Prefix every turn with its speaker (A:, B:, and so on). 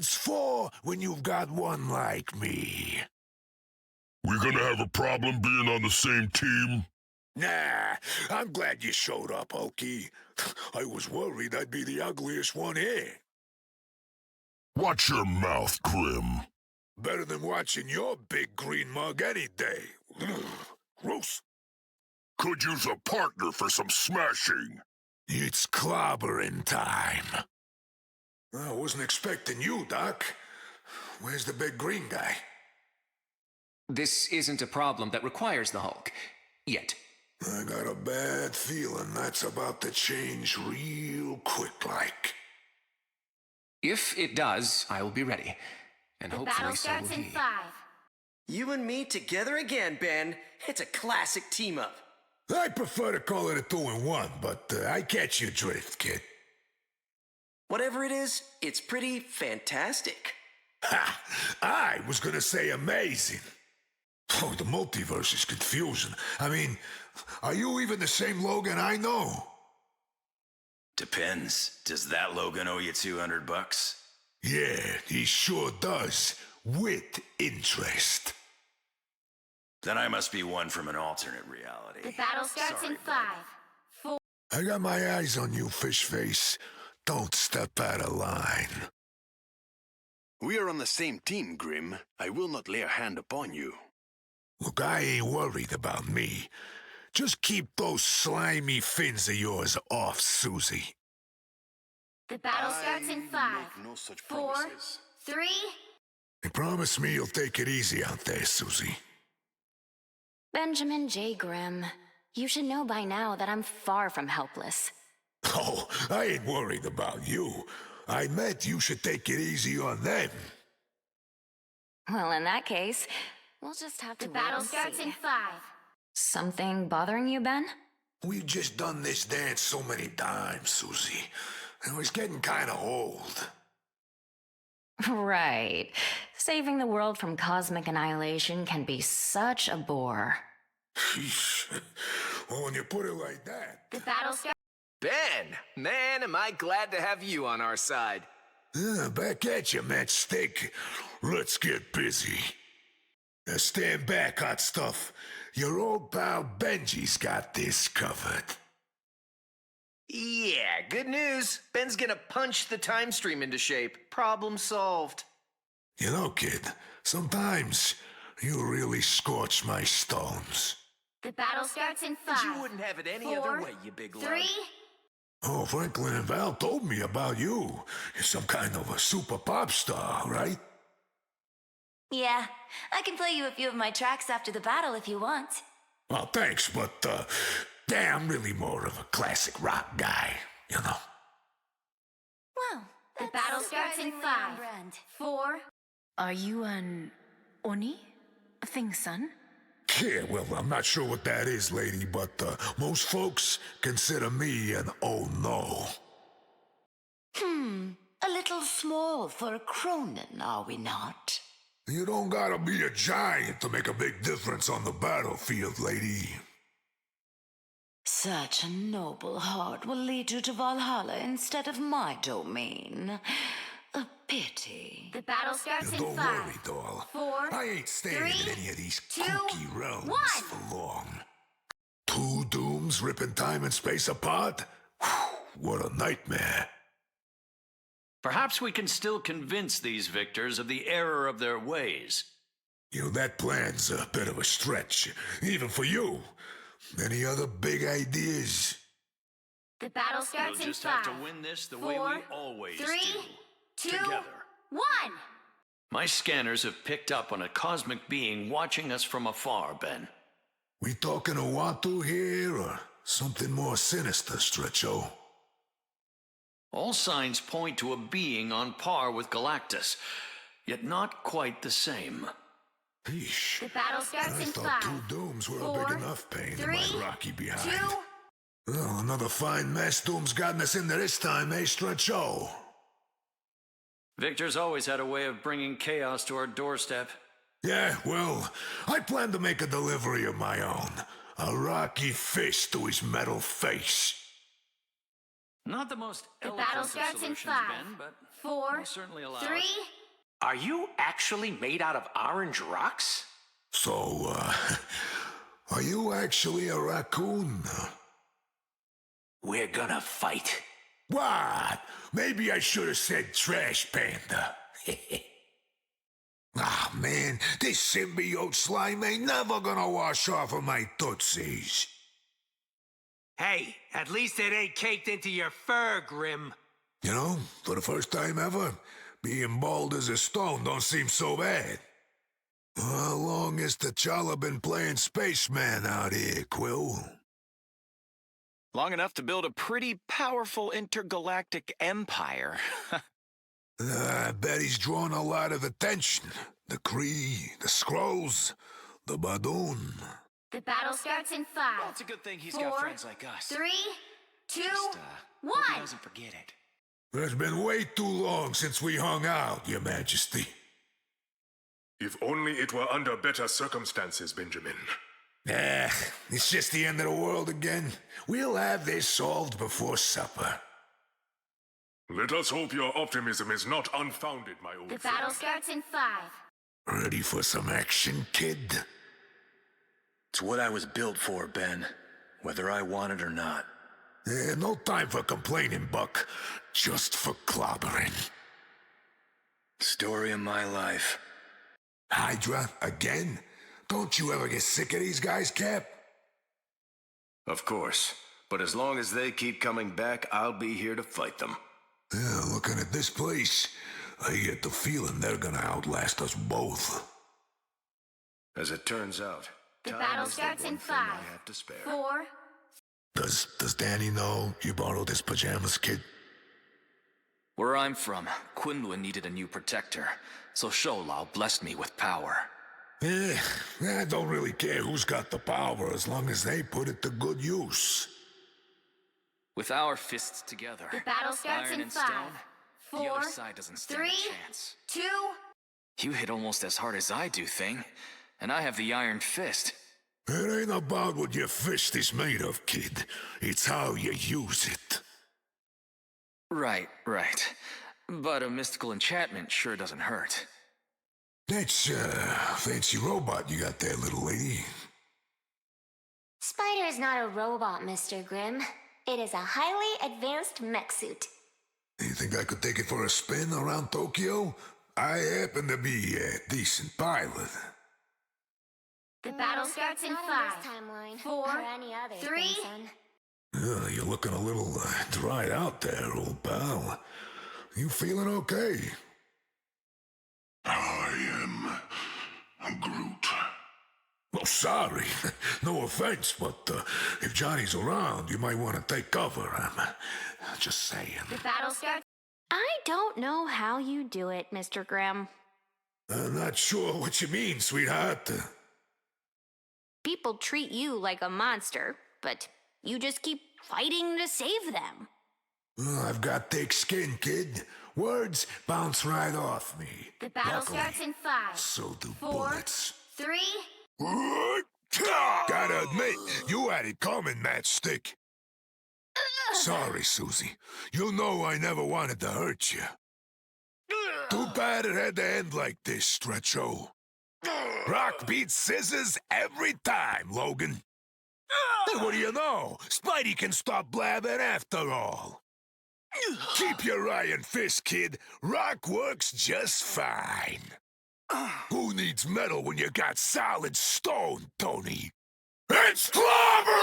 A: needs four when you've got one like me?
B: We gonna have a problem being on the same team?
A: Nah, I'm glad you showed up, Hulky. I was worried I'd be the ugliest one here.
B: Watch your mouth, Grim.
A: Better than watching your big green mug any day. Gross.
B: Could use a partner for some smashing.
A: It's clobbering time. I wasn't expecting you, Doc. Where's the big green guy?
C: This isn't a problem that requires the Hulk. Yet.
A: I got a bad feeling that's about to change real quick-like.
C: If it does, I will be ready. And hopefully so will he. The battle starts in 5.
D: You and me together again, Ben. It's a classic team-up.
A: I prefer to call it a 2-in-1, but I catch your drift, kid.
D: Whatever it is, it's pretty fantastic.
A: Ha! I was gonna say amazing. Oh, the multiverse is confusing. I mean, are you even the same Logan I know?
E: Depends. Does that Logan owe you $200?
A: Yeah, he sure does. With interest.
E: Then I must be one from an alternate reality.
F: The battle starts in 5, 4...
A: I got my eyes on you, fish face. Don't step out of line.
G: We are on the same team, Grim. I will not lay a hand upon you.
A: Look, I ain't worried about me. Just keep those slimy fins of yours off, Susie.
F: The battle starts in 5,
G: no such
F: 4,
G: promises.
F: 3...
A: And promise me you'll take it easy out there, Susie.
H: Benjamin J. Grimm, you should know by now that I'm far from helpless.
A: Oh, I ain't worried about you. I meant you should take it easy on them.
H: Well, in that case, we'll just have to
F: The battle starts in 5.
H: Something bothering you, Ben?
A: We've just done this dance so many times, Susie. It was getting kinda old.
H: Right. Saving the world from cosmic annihilation can be such a bore.
A: Well, when you put it like that...
F: The battle starts...
I: Ben! Man, am I glad to have you on our side.
A: Back at you, Matchstick. Let's get busy. Now stand back, hot stuff. Your old pal Benji's got this covered.
D: Yeah, good news. Ben's gonna punch the time stream into shape. Problem solved.
A: You know, kid, sometimes you really scorch my stones.
F: The battle starts in 5.
D: You wouldn't have it any
F: 4,
D: other way, you big lug.
F: 3...
A: Oh, Franklin and Val told me about you. You're some kind of a super pop star, right?
H: Yeah, I can play you a few of my tracks after the battle if you want.
A: Well, thanks, but, I'm really more of a classic rock guy, you know.
H: Well,
F: the battle starts in 5, 4...
J: Are you an Oni? Thing's son?
A: Yeah, well, I'm not sure what that is, lady, but most folks consider me an oh no.
J: A little small for a Cronin, are we not?
A: You don't gotta be a giant to make a big difference on the battlefield, lady.
J: Such a noble heart will lead you to Valhalla instead of my domain. A pity.
F: The battle starts in 5,
A: Don't worry, doll.
F: 4,
A: I ain't staying
F: 3,
A: in any of these
F: 2,
A: kooky realms
F: 1.
A: for long. 2 dooms ripping time and space apart? Whew, what a nightmare.
K: Perhaps we can still convince these victors of the error of their ways.
A: You know, that plan's a bit of a stretch, even for you. Any other big ideas?
F: The battle starts
K: We'll
F: in
K: just
F: 5,
K: have to win this the
F: 4,
K: way we always
F: 3,
K: do.
F: 2,
K: Together.
F: 1.
K: My scanners have picked up on a cosmic being watching us from afar, Ben.
A: We talking Uatu here, or something more sinister, Stretcho?
K: All signs point to a being on par with Galactus, yet not quite the same.
A: Eesh.
F: The battle starts
A: I
F: in
A: thought
F: 5,
A: 2 dooms were
F: 4,
A: a big enough pain
F: 3,
A: in my Rocky behind.
F: 2...
A: Oh, another fine mess Doom's gotten us into this time, eh, Stretcho?
K: Victor's always had a way of bringing chaos to our doorstep.
A: Yeah, well, I plan to make a delivery of my own. A rocky fist to his metal face.
K: Not the most
F: The
K: eloquent
F: battle
K: of
F: starts in
K: solutions,
F: 5,
K: Ben, but
F: 4,
K: Most certainly allowed.
F: 3.
C: Are you actually made out of orange rocks?
A: So, are you actually a raccoon?
C: We're gonna fight.
A: What? Maybe I should have said trash panda. Ah, man, this symbiote slime ain't never gonna wash off of my tootsies.
I: Hey, at least it ain't caked into your fur, Grim.
A: You know, for the first time ever, being bald as a stone don't seem so bad. How long has T'Challa been playing spaceman out here, Quill?
D: Long enough to build a pretty powerful intergalactic empire.
A: I bet he's drawn a lot of attention. The Kree, the Skrulls, the Badoon.
F: The battle starts in 5.
C: Well, it's a good thing he's
F: 4,
C: got friends like us.
F: 3, 2,
C: Hope
F: 1.
C: he doesn't forget it.
A: It's been way too long since we hung out, Your Majesty.
B: If only it were under better circumstances, Benjamin.
A: It's just the end of the world again. We'll have this solved before supper.
B: Let us hope your optimism is not unfounded, my old
F: The
B: friend.
F: battle starts in 5.
A: Ready for some action, kid?
E: It's what I was built for, Ben. Whether I want it or not.
A: No time for complaining, Buck. Just for clobbering.
E: Story of my life.
A: Hydra, again? Don't you ever get sick of these guys, Cap?
E: Of course. But as long as they keep coming back, I'll be here to fight them.
A: Yeah, looking at this place, I get the feeling they're gonna outlast us both.
E: As it turns out,
F: The
E: time
F: battle
E: is
F: starts
E: the one
F: in
E: thing
F: 5,
E: I have to spare.
F: 4.
A: Does Danny know you borrowed his pajamas, kid?
L: Where I'm from, Quinlan needed a new protector, so Sholal blessed me with power.
A: I don't really care who's got the power as long as they put it to good use.
L: With our fists together,
F: The battle starts
L: iron
F: in
L: and
F: 5,
L: stone,
F: 4,
L: the other side doesn't stand
F: 3,
L: a chance.
F: 2.
L: You hit almost as hard as I do, Thing, and I have the iron fist.
A: It ain't about what your fist is made of, kid. It's how you use it.
L: Right. But a mystical enchantment sure doesn't hurt.
A: That's, fancy robot you got there, little lady.
F: Spider is not a robot, Mr. Grimm. It is a highly advanced mech suit.
A: You think I could take it for a spin around Tokyo? I happen to be a decent pilot.
F: The battle starts in 5, 4, 3.
A: You're looking a little dried out there, old pal. You feeling okay?
B: I am Groot.
A: Oh, sorry. No offense, but if Johnny's around, you might want to take cover. I'm just saying.
F: The battle starts.
M: I don't know how you do it, Mr. Grimm.
A: I'm not sure what you mean, sweetheart.
M: People treat you like a monster, but you just keep fighting to save them.
A: I've got thick skin, kid. Words bounce right off me.
F: The battle
A: Luckily,
F: starts in 5,
A: so do
F: 4,
A: bullets.
F: 3.
A: Gotta admit, you had it coming, Matchstick. Sorry, Susie. You know I never wanted to hurt you. Too bad it had to end like this, Stretcho. Rock beats scissors every time, Logan. Hey, what do you know? Spidey can stop blabbing after all. Keep your iron fist, kid. Rock works just fine. Who needs metal when you got solid stone, Tony? It's clobbering!